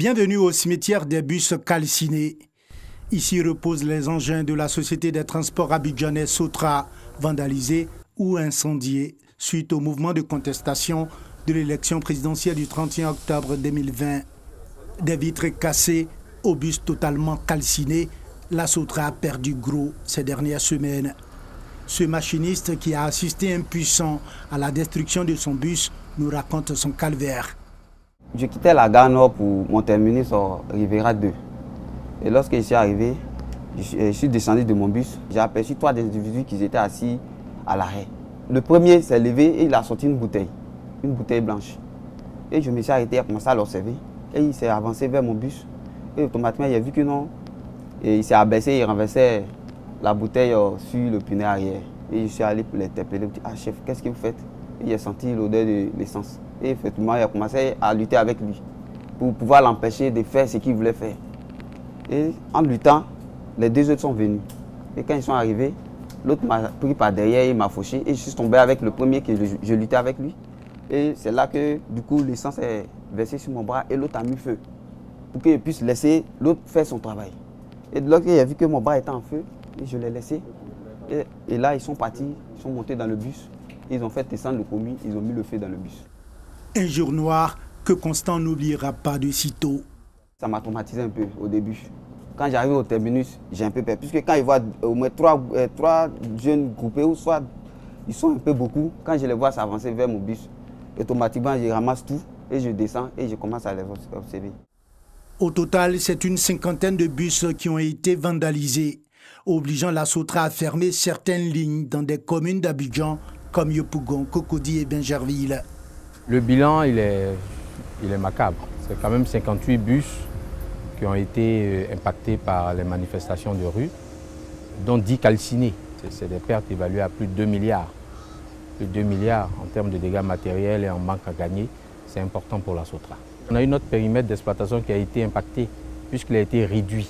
Bienvenue au cimetière des bus calcinés. Ici reposent les engins de la Société des transports abidjanais Sotra, vandalisés ou incendiés suite au mouvement de contestation de l'élection présidentielle du 31 octobre 2020. Des vitres cassées, au bus totalement calcinés, la Sotra a perdu gros ces dernières semaines. Ce machiniste qui a assisté impuissant à la destruction de son bus nous raconte son calvaire. Je quittais la gare Nord pour mon terminus au Rivera 2. Et lorsque je suis arrivé, je suis descendu de mon bus. J'ai aperçu trois individus qui étaient assis à l'arrêt. Le premier s'est levé et il a sorti une bouteille blanche. Et je me suis arrêté et commencé à l'observer. Et il s'est avancé vers mon bus. Et automatiquement, j'ai vu que non. Et il s'est abaissé, il renversait la bouteille sur le pneu arrière. Et je suis allé pour l'interpeller. Je me suis dit, ah chef, qu'est-ce que vous faites? Et j'ai senti l'odeur de l'essence. Et effectivement, il a commencé à lutter avec lui pour pouvoir l'empêcher de faire ce qu'il voulait faire. Et en luttant, les deux autres sont venus. Et quand ils sont arrivés, l'autre m'a pris par derrière, il m'a fauché. Et je suis tombé avec le premier que je luttais avec lui. Et c'est là que, du coup, l'essence est versée sur mon bras et l'autre a mis feu. Pour qu'il puisse laisser l'autre faire son travail. Et lorsqu'il a vu que mon bras était en feu, je l'ai laissé. Et là, ils sont partis, ils sont montés dans le bus. Ils ont fait descendre le commis, ils ont mis le feu dans le bus. Un jour noir que Constant n'oubliera pas de sitôt. Ça m'a traumatisé un peu au début. Quand j'arrive au terminus, j'ai un peu peur. Puisque quand ils voient au moins trois jeunes groupés, ou soit ils sont un peu beaucoup, quand je les vois s'avancer vers mon bus, automatiquement je ramasse tout et je descends et je commence à les observer. Au total, c'est une cinquantaine de bus qui ont été vandalisés, obligeant la Sotra à fermer certaines lignes dans des communes d'Abidjan comme Yopougon, Cocody et Bingerville. Le bilan, il est macabre. C'est quand même 58 bus qui ont été impactés par les manifestations de rue, dont 10 calcinés. C'est des pertes évaluées à plus de 2 milliards. Plus de 2 milliards en termes de dégâts matériels et en manque à gagner, c'est important pour la Sotra. On a eu notre périmètre d'exploitation qui a été impacté puisqu'il a été réduit.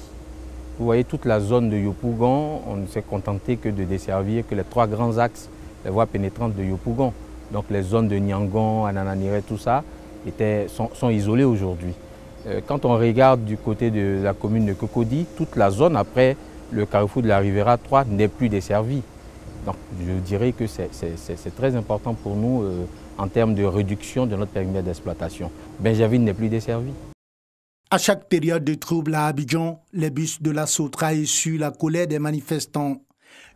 Vous voyez, toute la zone de Yopougon, on ne s'est contenté que de desservir que les 3 grands axes, les voies pénétrantes de Yopougon. Donc les zones de Niangon, Anananiré, tout ça, sont isolées aujourd'hui. Quand on regarde du côté de la commune de Cocody, toute la zone après le carrefour de la Rivera 3 n'est plus desservie. Donc je dirais que c'est très important pour nous en termes de réduction de notre périmètre d'exploitation. Bingerville n'est plus desservie. À chaque période de trouble à Abidjan, les bus de la Sotra essuient la colère des manifestants.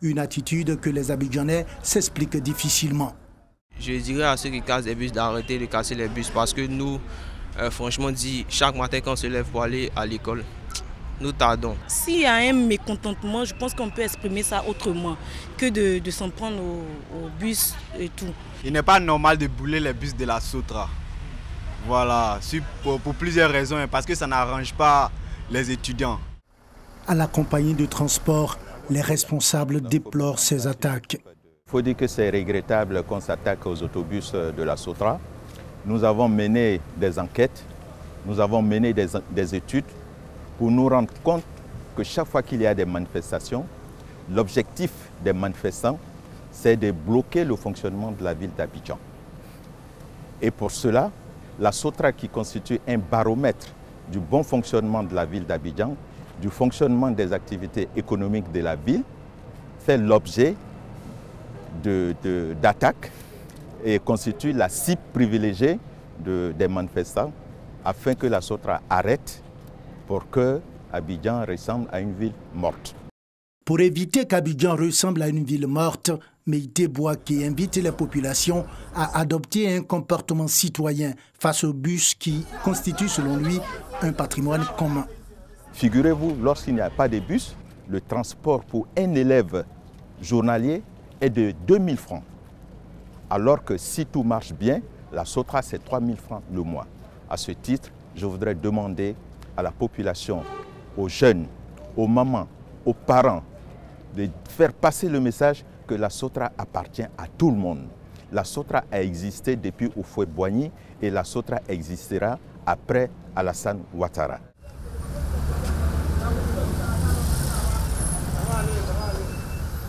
Une attitude que les Abidjanais s'expliquent difficilement. Je dirais à ceux qui cassent les bus d'arrêter de casser les bus parce que nous, franchement dit, chaque matin quand on se lève pour aller à l'école, nous tardons. S'il y a un mécontentement, je pense qu'on peut exprimer ça autrement que de s'en prendre au bus et tout. Il n'est pas normal de brûler les bus de la Sotra. Voilà, pour plusieurs raisons, parce que ça n'arrange pas les étudiants. À la compagnie de transport, les responsables déplorent ces attaques. Il faut dire que c'est regrettable qu'on s'attaque aux autobus de la Sotra. Nous avons mené des enquêtes, nous avons mené des études pour nous rendre compte que chaque fois qu'il y a des manifestations, l'objectif des manifestants, c'est de bloquer le fonctionnement de la ville d'Abidjan. Et pour cela, la Sotra, qui constitue un baromètre du bon fonctionnement de la ville d'Abidjan, du fonctionnement des activités économiques de la ville, fait l'objet d'attaques et constitue la cible privilégiée des manifestants afin que la Sotra arrête pour que Abidjan ressemble à une ville morte. Pour éviter qu'Abidjan ressemble à une ville morte, Meïté Bouaké invite les populations à adopter un comportement citoyen face aux bus qui constituent selon lui un patrimoine commun. Figurez-vous, lorsqu'il n'y a pas de bus, le transport pour un élève journalier est de 2000 francs. Alors que si tout marche bien, la Sotra c'est 3000 francs le mois. À ce titre, je voudrais demander à la population, aux jeunes, aux mamans, aux parents, de faire passer le message que la Sotra appartient à tout le monde. La Sotra a existé depuis Houphouët-Boigny et la Sotra existera après Alassane Ouattara.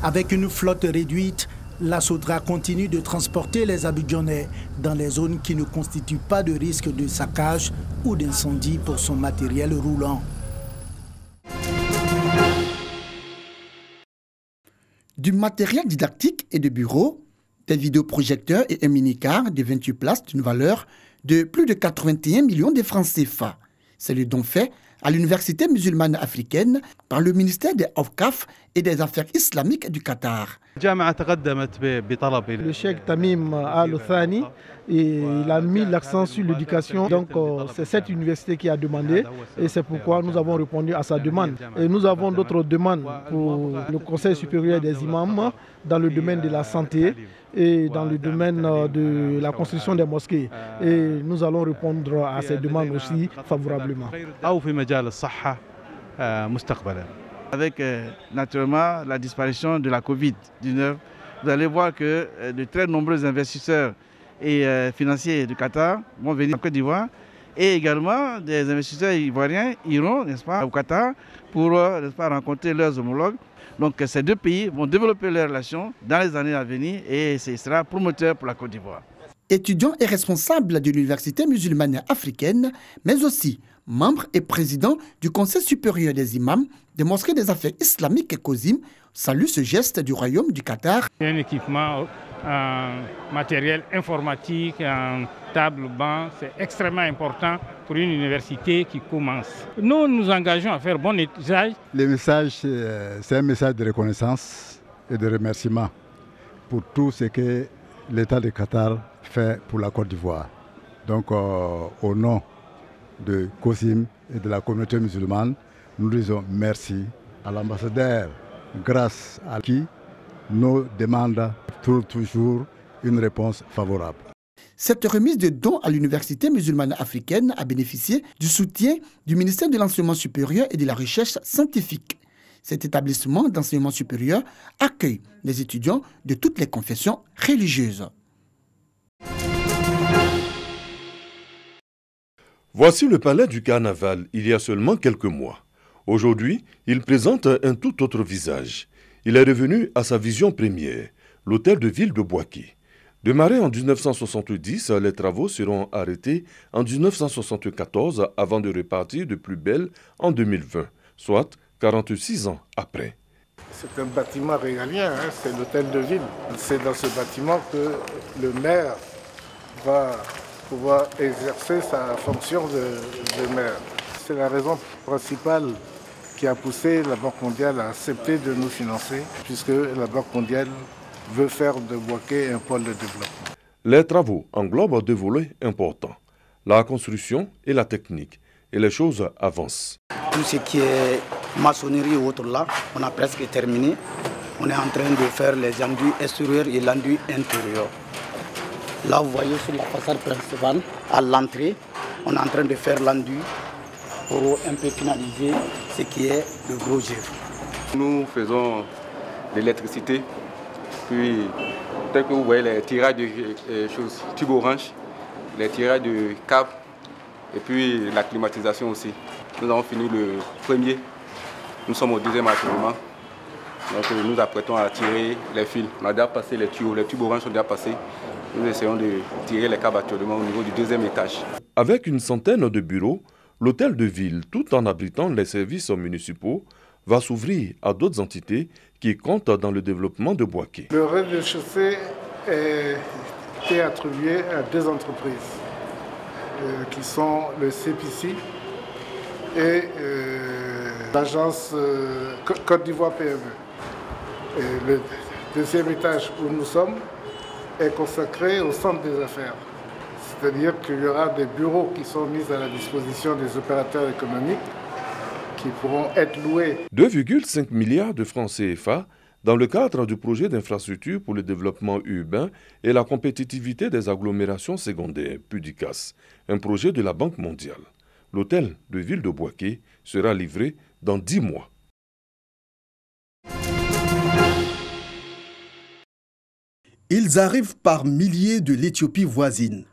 Avec une flotte réduite, La Sotra continue de transporter les Abidjanais dans les zones qui ne constituent pas de risque de saccage ou d'incendie pour son matériel roulant. Du matériel didactique et de bureau, des vidéoprojecteurs et un mini-car de 28 places d'une valeur de plus de 81 millions de francs CFA. C'est le don fait à l'Université musulmane africaine par le ministère des Awqaf et des Affaires islamiques du Qatar. Le cheikh Tamim Al-Thani, il a mis l'accent sur l'éducation. Donc c'est cette université qui a demandé et c'est pourquoi nous avons répondu à sa demande. Et nous avons d'autres demandes pour le Conseil supérieur des imams dans le domaine de la santé et dans le domaine de la construction des mosquées. Et nous allons répondre à ces demandes aussi favorablement. Avec naturellement la disparition de la Covid-19, vous allez voir que de très nombreux investisseurs et financiers du Qatar vont venir en Côte d'Ivoire et également des investisseurs ivoiriens iront, n'est-ce pas, au Qatar pour n'est-ce pas, rencontrer leurs homologues. Donc ces deux pays vont développer leurs relations dans les années à venir et ce sera promoteur pour la Côte d'Ivoire. Étudiant et responsable de l'Université musulmane africaine, mais aussi membre et président du Conseil supérieur des imams des mosquées des affaires islamiques et COSIM, salue ce geste du Royaume du Qatar. Un équipement, un matériel informatique, un table-banc, c'est extrêmement important pour une université qui commence. Nous nous engageons à faire bon usage. Le message, c'est un message de reconnaissance et de remerciement pour tout ce que l'État du Qatar fait pour la Côte d'Ivoire. Donc, au nom de COSIM et de la communauté musulmane, nous disons merci à l'ambassadeur, grâce à qui nos demandes trouvent toujours une réponse favorable. Cette remise de dons à l'Université musulmane africaine a bénéficié du soutien du ministère de l'Enseignement supérieur et de la Recherche scientifique. Cet établissement d'enseignement supérieur accueille les étudiants de toutes les confessions religieuses. Voici le palais du carnaval il y a seulement quelques mois. Aujourd'hui, il présente un tout autre visage. Il est revenu à sa vision première, l'hôtel de ville de Bouaké. Démarré en 1970, les travaux seront arrêtés en 1974 avant de repartir de plus belle en 2020, soit 46 ans après. C'est un bâtiment régalien, c'est l'hôtel de ville. C'est dans ce bâtiment que le maire va pouvoir exercer sa fonction de maire. C'est la raison principale qui a poussé la Banque mondiale à accepter de nous financer, puisque la Banque mondiale veut faire de Bouaké un pôle de développement. Les travaux englobent deux volets importants, la construction et la technique, et les choses avancent. Tout ce qui est maçonnerie ou autre là, on a presque terminé. On est en train de faire les enduits extérieurs et l'enduit intérieur. Là, vous voyez sur la façade principale, à l'entrée, on est en train de faire l'enduit pour un peu finaliser ce qui est le gros œuvre. Nous faisons de l'électricité, puis tel que vous voyez les tirages de choses, tubes orange, les tirages de câbles et puis la climatisation aussi. Nous avons fini le premier, nous sommes au deuxième achèvement. Donc nous apprêtons à tirer les fils. On a déjà passé les tubes orange sont déjà passés. Nous essayons de tirer les câbles actuellement au niveau du deuxième étage. Avec une centaine de bureaux, l'hôtel de ville, tout en abritant les services municipaux, va s'ouvrir à d'autres entités qui comptent dans le développement de Bouaké. Le rez-de-chaussée a été attribué à deux entreprises qui sont le CPC et l'agence Côte d'Ivoire PME. Et le deuxième étage où nous sommes est consacré au centre des affaires. C'est-à-dire qu'il y aura des bureaux qui sont mis à la disposition des opérateurs économiques qui pourront être loués. 2,5 milliards de francs CFA dans le cadre du projet d'infrastructure pour le développement urbain et la compétitivité des agglomérations secondaires, PUDICAS, un projet de la Banque mondiale. L'hôtel de ville de Bouaké sera livré dans 10 mois. Ils arrivent par milliers de l'Éthiopie voisine.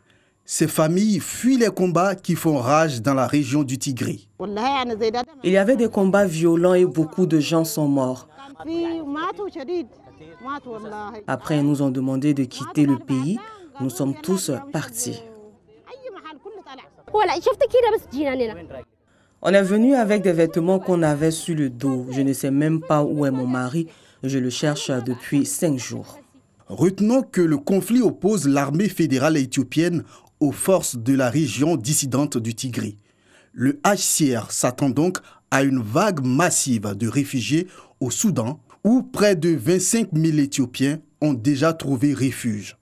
Ces familles fuient les combats qui font rage dans la région du Tigri. Il y avait des combats violents et beaucoup de gens sont morts. Après, ils nous ont demandé de quitter le pays. Nous sommes tous partis. On est venu avec des vêtements qu'on avait sur le dos. Je ne sais même pas où est mon mari. Je le cherche depuis 5 jours. Retenons que le conflit oppose l'armée fédérale éthiopienne aux forces de la région dissidente du Tigré. Le HCR s'attend donc à une vague massive de réfugiés au Soudan, où près de 25 000 Éthiopiens ont déjà trouvé refuge.